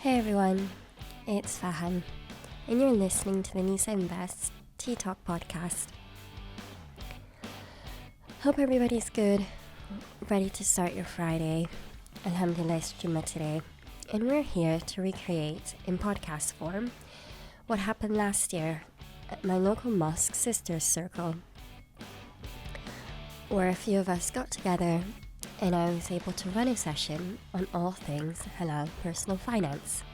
Hey everyone, it's Fahan, and you're listening to the Nisa Invest Tea Talk podcast. Hope everybody's good, ready to start your Friday. Alhamdulillah, it's Jummah today, and we're here to recreate in podcast form what happened last year at my local mosque Sisters Circle, where a few of us got together and I was able to run a session on all things halal personal finance.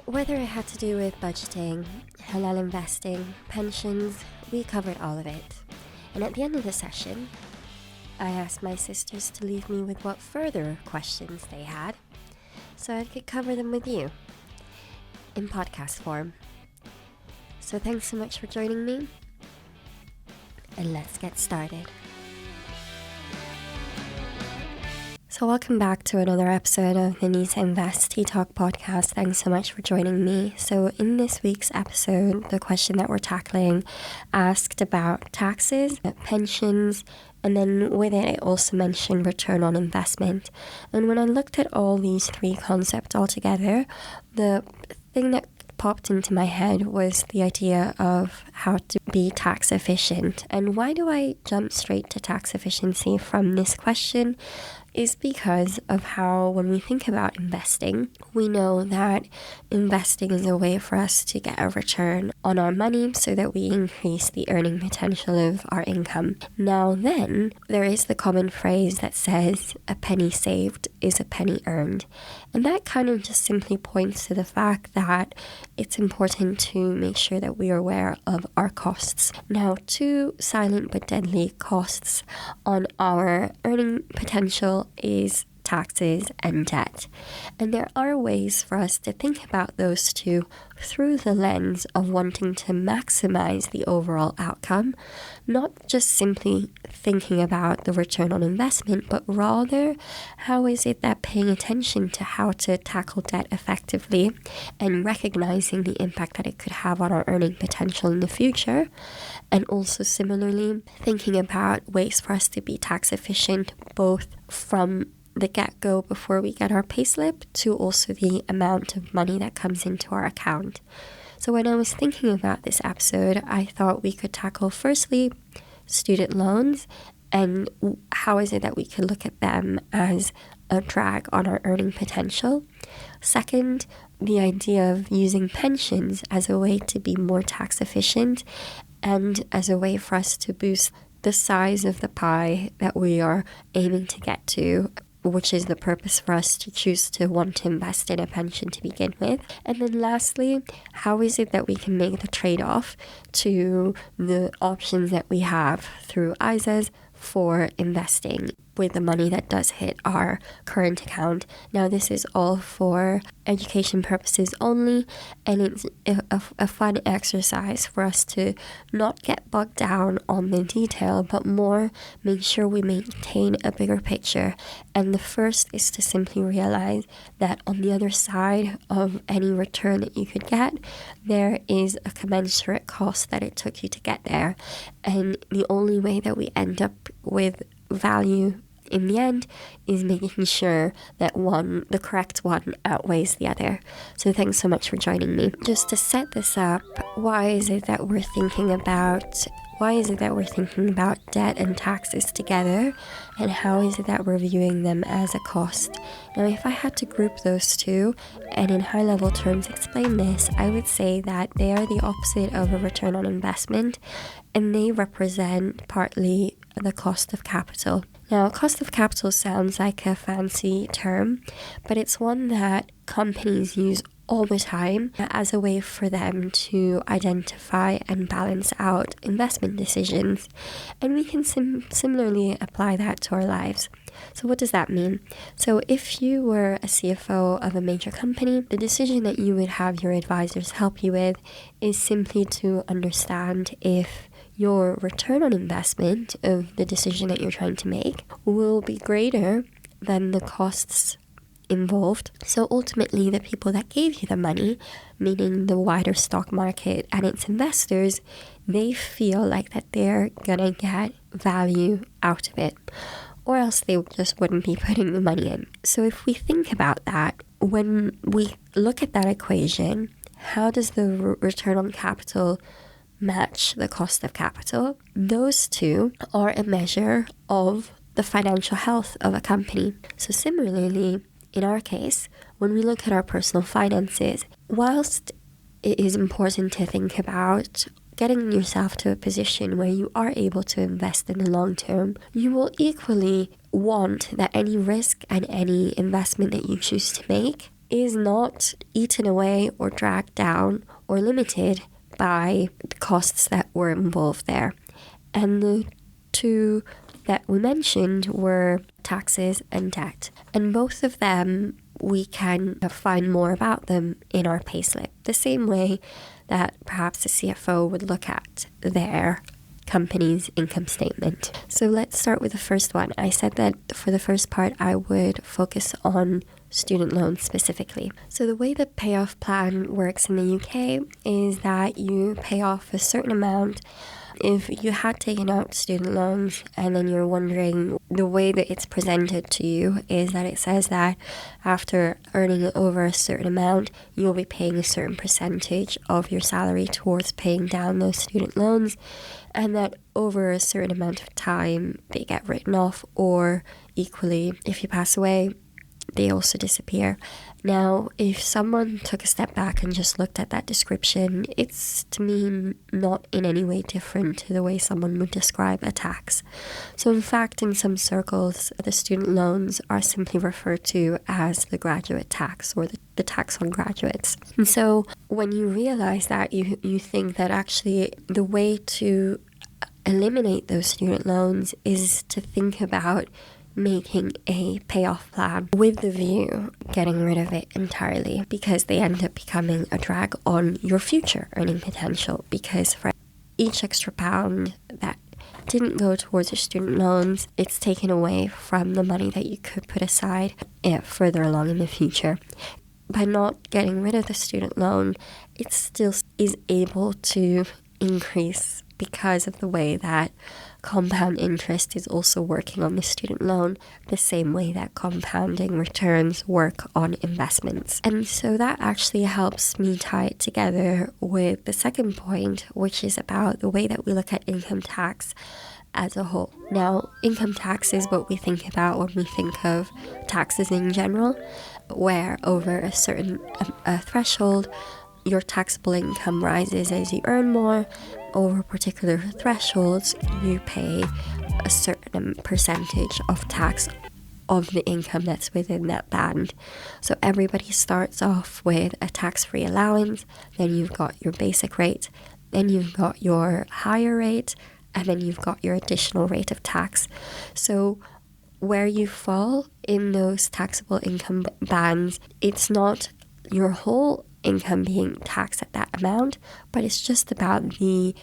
Whether it had to do with budgeting, halal investing, pensions, we covered all of it. And at the end of the session, I asked my sisters to leave me with what further questions they had so I could cover them with you in podcast form. So thanks so much for joining me, and let's get started. So welcome back to another episode of the Nisa Invest Tea Talk podcast. Thanks so much for joining me. So in this week's episode, the question that we're tackling asked about taxes, pensions, and then with it also mentioned return on investment. And when I looked at all these three concepts all together, the thing that popped into my head was the idea of how to be tax efficient. And why do I jump straight to tax efficiency from this question is because of how when we think about investing, we know that investing is a way for us to get a return on our money so that we increase the earning potential of our income. Now then, there is the common phrase that says a penny saved is a penny earned. And that kind of just simply points to the fact that it's important to make sure that we are aware of our costs. Now, two silent but deadly costs on our earning potential is taxes and debt. And there are ways for us to think about those two through the lens of wanting to maximize the overall outcome, not just simply thinking about the return on investment, but rather how is it that paying attention to how to tackle debt effectively and recognizing the impact that it could have on our earning potential in the future, and also similarly thinking about ways for us to be tax efficient both from the get-go before we get our payslip to also the amount of money that comes into our account. So when I was thinking about this episode, I thought we could tackle firstly student loans and how is it that we could look at them as a drag on our earning potential. Second, the idea of using pensions as a way to be more tax efficient and as a way for us to boost the size of the pie that we are aiming to get to, which is the purpose for us to choose to want to invest in a pension to begin with. And then lastly, how is it that we can make the trade-off to the options that we have through ISAs for investing with the money that does hit our current account. Now, this is all for education purposes only, and it's a fun exercise for us to not get bogged down on the detail, but more make sure we maintain a bigger picture. And the first is to simply realize that on the other side of any return that you could get, there is a commensurate cost that it took you to get there. And the only way that we end up with value in the end is making sure that the correct one outweighs the other. So thanks so much for joining me. Just to set this up, why is it that we're thinking about debt and taxes together, and how is it that we're viewing them as a cost? Now, if I had to group those two and in high level terms explain this, I would say that they are the opposite of a return on investment, and they represent partly the cost of capital. Now, cost of capital sounds like a fancy term, but it's one that companies use all the time as a way for them to identify and balance out investment decisions. And we can similarly apply that to our lives. So what does that mean? So if you were a CFO of a major company, the decision that you would have your advisors help you with is simply to understand if your return on investment of the decision that you're trying to make will be greater than the costs involved. So ultimately, the people that gave you the money, meaning the wider stock market and its investors, they feel like that they're gonna get value out of it. or else they just wouldn't be putting the money in. So if we think about that, when we look at that equation, how does the return on capital match the cost of capital? Those two are a measure of the financial health of a company. So similarly, in our case, when we look at our personal finances, whilst it is important to think about getting yourself to a position where you are able to invest in the long term, you will equally want that any risk and any investment that you choose to make is not eaten away or dragged down or limited by the costs that were involved there. And the two that we mentioned were taxes and debt. And both of them, we can find more about them in our payslip. The same way that perhaps the CFO would look at their company's income statement. So let's start with the first one. I said that for the first part, I would focus on student loans specifically. So the way the payoff plan works in the UK is that you pay off a certain amount. If you had taken out student loans and then you're wondering, the way that it's presented to you is that it says that after earning over a certain amount, you'll be paying a certain percentage of your salary towards paying down those student loans, and that over a certain amount of time, they get written off, or equally, if you pass away, they also disappear. Now, if someone took a step back and just looked at that description, it's, to me, not in any way different to the way someone would describe a tax. So in fact, in some circles, the student loans are simply referred to as the graduate tax, or the tax on graduates. And so when you realize that, you think that actually the way to eliminate those student loans is to think about making a payoff plan with the view getting rid of it entirely, because they end up becoming a drag on your future earning potential, because for each extra pound that didn't go towards your student loans, it's taken away from the money that you could put aside further along in the future. By not getting rid of the student loan, it still is able to increase because of the way that compound interest is also working on the student loan, the same way that compounding returns work on investments. And so that actually helps me tie it together with the second point, which is about the way that we look at income tax as a whole. Now, income tax is what we think about when we think of taxes in general, where over a certain threshold, your taxable income rises as you earn more. Over particular thresholds, you pay a certain percentage of tax of the income that's within that band. So everybody starts off with a tax-free allowance, then you've got your basic rate, then you've got your higher rate, and then you've got your additional rate of tax. So where you fall in those taxable income bands, it's not your whole income being taxed at that amount, but it's just about the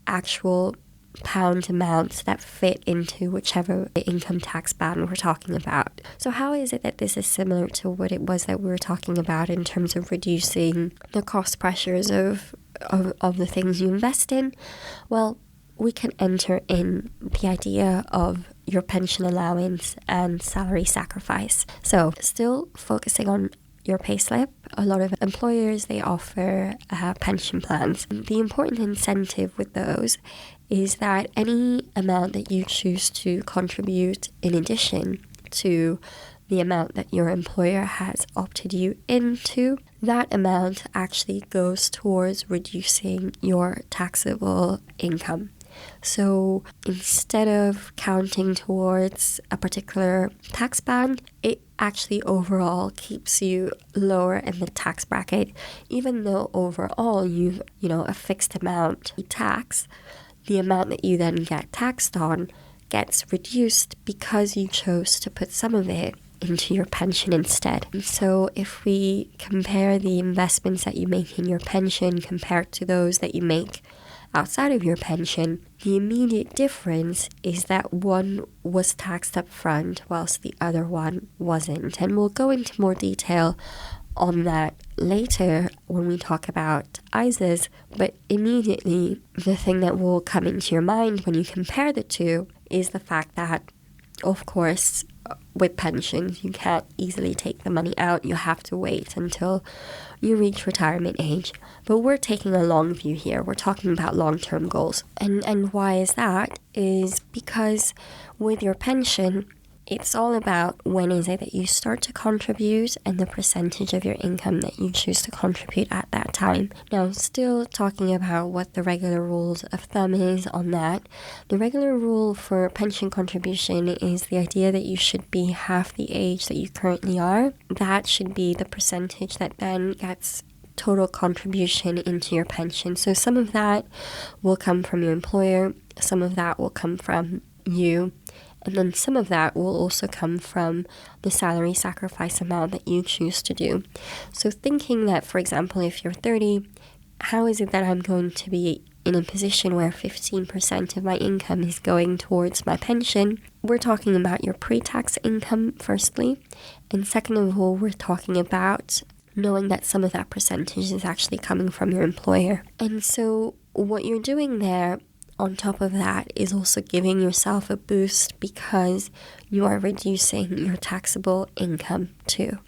actual pound amounts that fit into whichever income tax band we're talking about. So how is it that this is similar to what it was that we were talking about in terms of reducing the cost pressures of the things you invest in? Well, we can enter in the idea of your pension allowance and salary sacrifice. So still focusing on your payslip, a lot of employers, they offer pension plans. The important incentive with those is that any amount that you choose to contribute in addition to the amount that your employer has opted you into, that amount actually goes towards reducing your taxable income. So instead of counting towards a particular tax band, it actually overall keeps you lower in the tax bracket, even though overall you a fixed amount you tax. The amount that you then get taxed on gets reduced because you chose to put some of it into your pension instead. And so if we compare the investments that you make in your pension compared to those that you make outside of your pension, the immediate difference is that one was taxed up front whilst the other one wasn't. And we'll go into more detail on that later when we talk about ISAs, but immediately the thing that will come into your mind when you compare the two is the fact that of course, with pensions, you can't easily take the money out. You have to wait until you reach retirement age. But we're taking a long view here. We're talking about long-term goals. And why is that? Is because with your pension, it's all about when is it that you start to contribute and the percentage of your income that you choose to contribute at that time. Now, still talking about what the regular rules of thumb is on that. The regular rule for pension contribution is the idea that you should be half the age that you currently are. That should be the percentage that then gets total contribution into your pension. So some of that will come from your employer, some of that will come from you, and then some of that will also come from the salary sacrifice amount that you choose to do. So thinking that, for example, if you're 30, how is it that I'm going to be in a position where 15% of my income is going towards my pension? We're talking about your pre-tax income, firstly. And second of all, we're talking about knowing that some of that percentage is actually coming from your employer. And so what you're doing there on top of that is also giving yourself a boost because you are reducing your taxable income too.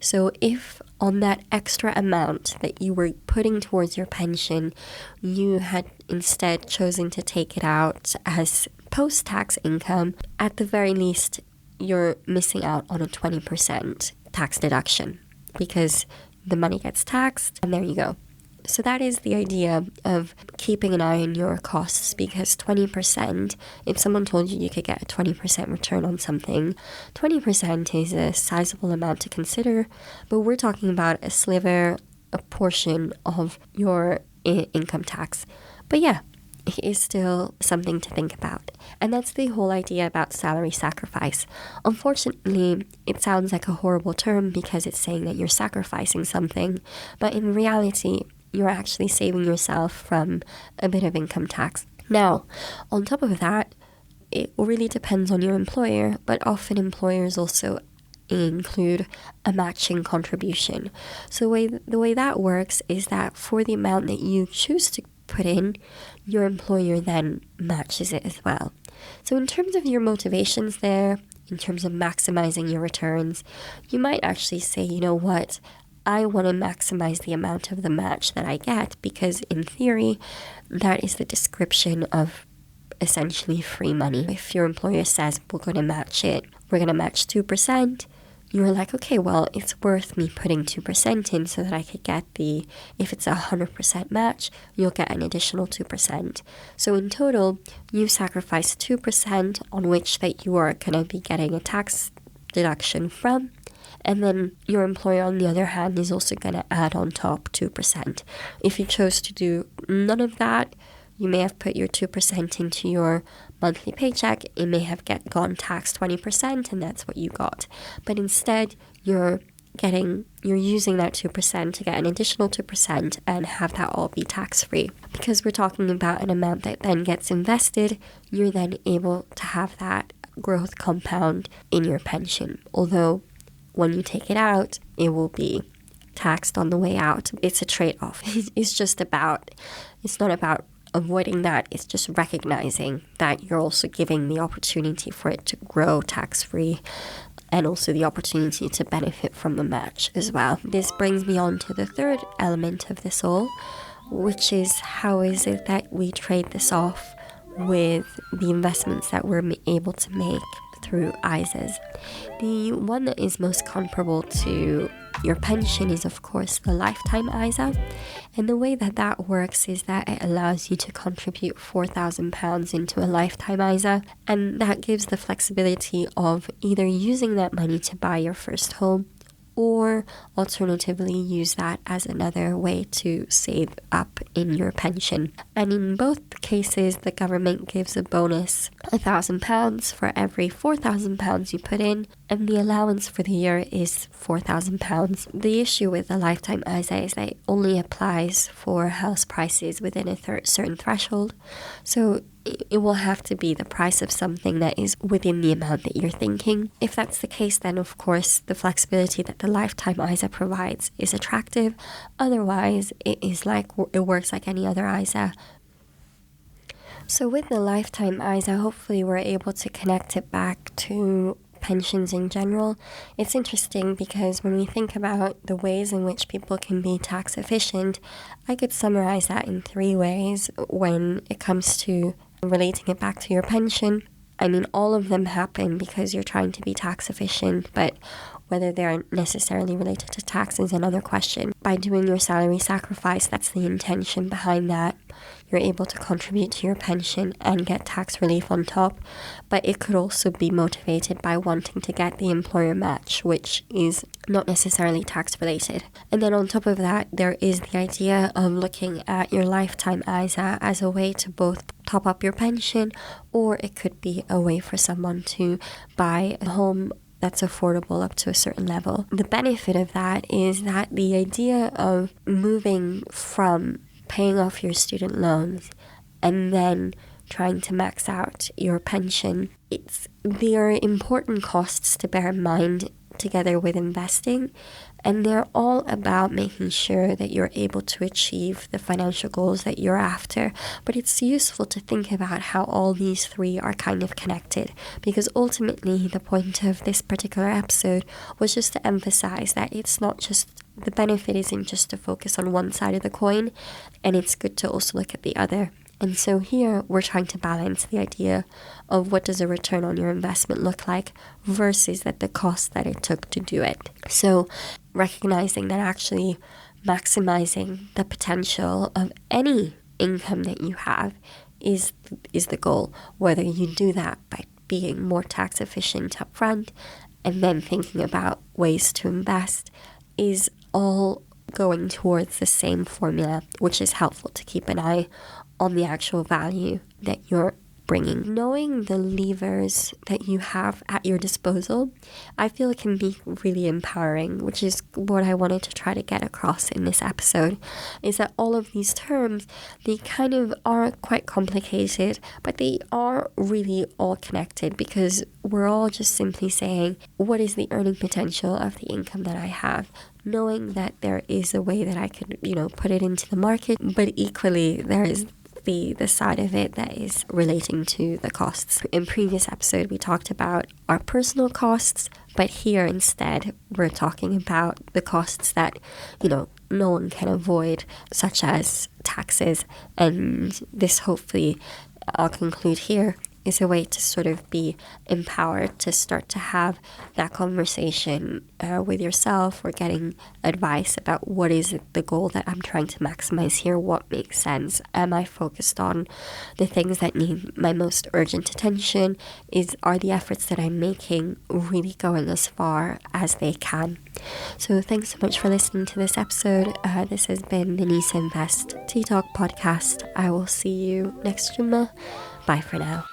So if on that extra amount that you were putting towards your pension, you had instead chosen to take it out as post-tax income, at the very least, you're missing out on a 20% tax deduction because the money gets taxed and there you go. So that is the idea of keeping an eye on your costs, because 20%, if someone told you you could get a 20% return on something, 20% is a sizable amount to consider, but we're talking about a sliver, a portion of your income tax. But yeah, it is still something to think about. And that's the whole idea about salary sacrifice. Unfortunately, it sounds like a horrible term because it's saying that you're sacrificing something, but in reality, you're actually saving yourself from a bit of income tax. Now, on top of that, it really depends on your employer, but often employers also include a matching contribution. So the way that works is that for the amount that you choose to put in, your employer then matches it as well. So in terms of your motivations there, in terms of maximizing your returns, you might actually say, you know what, I want to maximize the amount of the match that I get because in theory, that is the description of essentially free money. If your employer says, we're going to match it, we're going to match 2%, you're like, okay, well, it's worth me putting 2% in so that I could get if it's 100% match, you'll get an additional 2%. So in total, you sacrifice 2% on which that you are going to be getting a tax deduction from. And then your employer, on the other hand, is also going to add on top 2%. If you chose to do none of that, you may have put your 2% into your monthly paycheck. It may have gone taxed 20%, and that's what you got. But instead, you're using that 2% to get an additional 2% and have that all be tax-free. Because we're talking about an amount that then gets invested, you're then able to have that growth compound in your pension. Although when you take it out, it will be taxed on the way out. It's a trade-off. It's not about avoiding that. It's just recognizing that you're also giving the opportunity for it to grow tax-free and also the opportunity to benefit from the match as well. This brings me on to the third element of this all, which is how is it that we trade this off with the investments that we're able to make through ISAs. The one that is most comparable to your pension is, of course, the lifetime ISA. And the way that works is that it allows you to contribute £4,000 into a lifetime ISA. And that gives the flexibility of either using that money to buy your first home or alternatively use that as another way to save up in your pension. And in both cases, the government gives a bonus £1,000 for every £4,000 you put in, and the allowance for the year is £4,000. The issue with the lifetime ISA is that it only applies for house prices within a certain threshold. So it will have to be the price of something that is within the amount that you're thinking. If that's the case, then of course the flexibility that the lifetime ISA provides is attractive. Otherwise, it works like any other ISA. So with the lifetime ISA, hopefully we're able to connect it back to pensions in general. It's interesting because when we think about the ways in which people can be tax efficient, I could summarize that in 3 ways when it comes to relating it back to your pension. I mean, all of them happen because you're trying to be tax efficient, but whether they're necessarily related to tax is another question. By doing your salary sacrifice, that's the intention behind that. You're able to contribute to your pension and get tax relief on top. But it could also be motivated by wanting to get the employer match, which is not necessarily tax related. And then on top of that, there is the idea of looking at your lifetime ISA as a way to both top up your pension, or it could be a way for someone to buy a home that's affordable up to a certain level. The benefit of that is that the idea of moving from paying off your student loans and then trying to max out your pension, there are important costs to bear in mind together with investing, and they're all about making sure that you're able to achieve the financial goals that you're after. But it's useful to think about how all these 3 are kind of connected, because ultimately the point of this particular episode was just to emphasize that it's not just the benefit isn't just to focus on one side of the coin, and it's good to also look at the other. And so here we're trying to balance the idea of what does a return on your investment look like versus the cost that it took to do it. So recognizing that actually maximizing the potential of any income that you have is the goal, whether you do that by being more tax efficient up front and then thinking about ways to invest, is all going towards the same formula, which is helpful to keep an eye on the actual value that you're bringing. Knowing the levers that you have at your disposal, I feel it can be really empowering, which is what I wanted to try to get across in this episode, is that all of these terms, they kind of are quite complicated, but they are really all connected because we're all just simply saying, what is the earning potential of the income that I have? Knowing that there is a way that I could, put it into the market, but equally there is the side of it that is relating to the costs. In previous episode, we talked about our personal costs, but here instead, we're talking about the costs that, no one can avoid, such as taxes. And this, hopefully, I'll conclude here, is a way to sort of be empowered to start to have that conversation with yourself, or getting advice about what is the goal that I'm trying to maximize here, what makes sense, am I focused on the things that need my most urgent attention, are the efforts that I'm making really going as far as they can. So thanks so much for listening to this episode. This has been the Nisa Invest Tea Talk podcast. I will see you next Jummah. Bye for now.